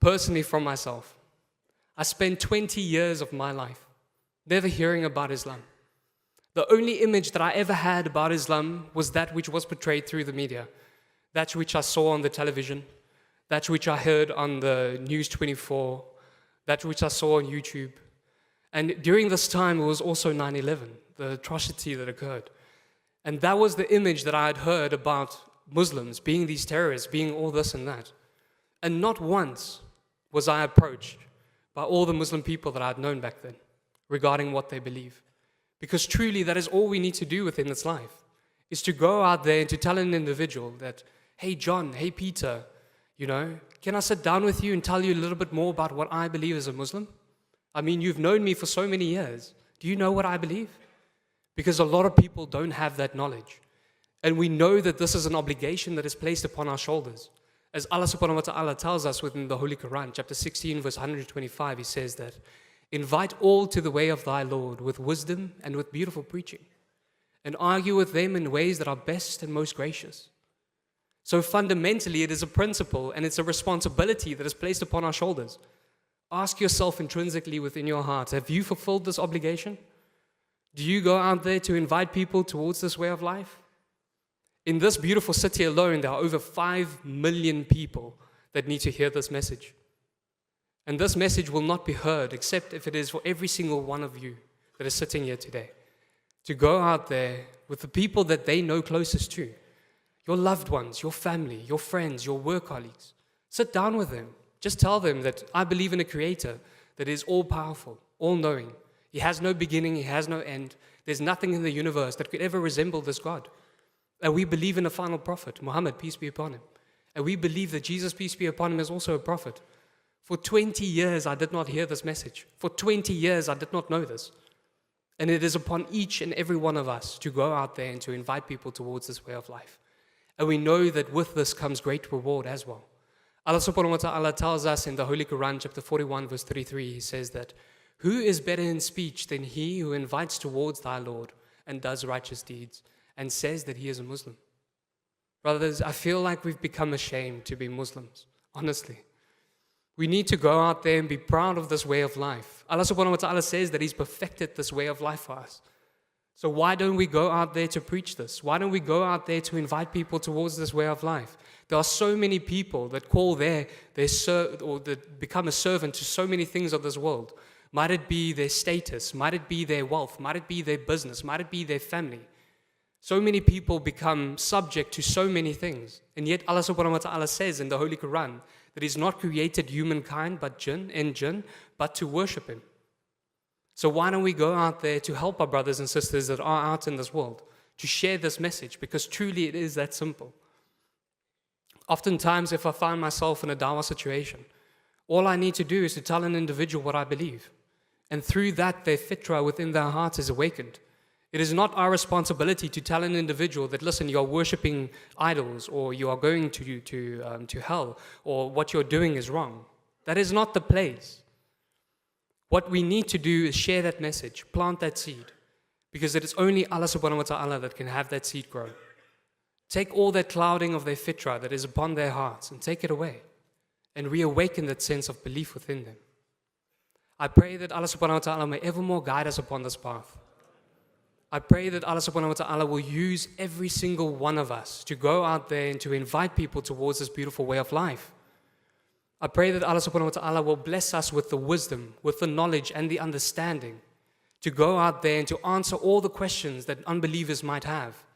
personally from myself. I spent 20 years of my life never hearing about Islam. The only image that I ever had about Islam was that which was portrayed through the media, that which I saw on the television, that which I heard on the News 24, that which I saw on YouTube. And during this time, it was also 9/11, the atrocity that occurred. And that was the image that I had heard about Muslims being these terrorists, being all this and that. And not once was I approached by all the Muslim people that I had known back then regarding what they believe. Because truly, that is all we need to do within this life, is to go out there and to tell an individual that, hey, John, hey, Peter, can I sit down with you and tell you a little bit more about what I believe as a Muslim? I mean, you've known me for so many years. Do you know what I believe? Because a lot of people don't have that knowledge. And we know that this is an obligation that is placed upon our shoulders. As Allah subhanahu wa ta'ala tells us within the Holy Quran, chapter 16, verse 125, He says that, invite all to the way of thy Lord with wisdom and with beautiful preaching, and argue with them in ways that are best and most gracious. So fundamentally, it is a principle and it's a responsibility that is placed upon our shoulders. Ask yourself intrinsically within your heart, have you fulfilled this obligation? Do you go out there to invite people towards this way of life? In this beautiful city alone, there are over 5 million people that need to hear this message. And this message will not be heard except if it is for every single one of you that is sitting here today. To go out there with the people that they know closest to, your loved ones, your family, your friends, your work colleagues. Sit down with them. Just tell them that I believe in a creator that is all-powerful, all-knowing. He has no beginning, He has no end. There's nothing in the universe that could ever resemble this God. And we believe in a final prophet, Muhammad, peace be upon him. And we believe that Jesus, peace be upon him, is also a prophet. For 20 years, I did not hear this message. For 20 years, I did not know this. And it is upon each and every one of us to go out there and to invite people towards this way of life. And we know that with this comes great reward as well. Allah subhanahu wa ta'ala tells us in the Holy Quran, chapter 41, verse 33, He says that, who is better in speech than he who invites towards thy Lord and does righteous deeds and says that he is a Muslim? Brothers, I feel like we've become ashamed to be Muslims, honestly. We need to go out there and be proud of this way of life. Allah subhanahu wa ta'ala says that He's perfected this way of life for us. So why don't we go out there to preach this? Why don't we go out there to invite people towards this way of life? There are so many people that call or that become a servant to so many things of this world. Might it be their status, might it be their wealth, might it be their business, might it be their family. So many people become subject to so many things. And yet Allah subhanahu wa ta'ala says in the Holy Quran that He's not created humankind but jinn, but to worship Him. So why don't we go out there to help our brothers and sisters that are out in this world, to share this message, because truly it is that simple. Oftentimes, if I find myself in a dawah situation, all I need to do is to tell an individual what I believe. And through that, their fitrah within their heart is awakened. It is not our responsibility to tell an individual that, listen, you are worshipping idols, or you are going to hell, or what you're doing is wrong. That is not the place. What we need to do is share that message, plant that seed, because it is only Allah subhanahu wa ta'ala that can have that seed grow. Take all that clouding of their fitrah that is upon their hearts and take it away and reawaken that sense of belief within them. I pray that Allah subhanahu wa ta'ala may evermore guide us upon this path. I pray that Allah subhanahu wa ta'ala will use every single one of us to go out there and to invite people towards this beautiful way of life. I pray that Allah subhanahu wa ta'ala will bless us with the wisdom, with the knowledge and the understanding to go out there and to answer all the questions that unbelievers might have.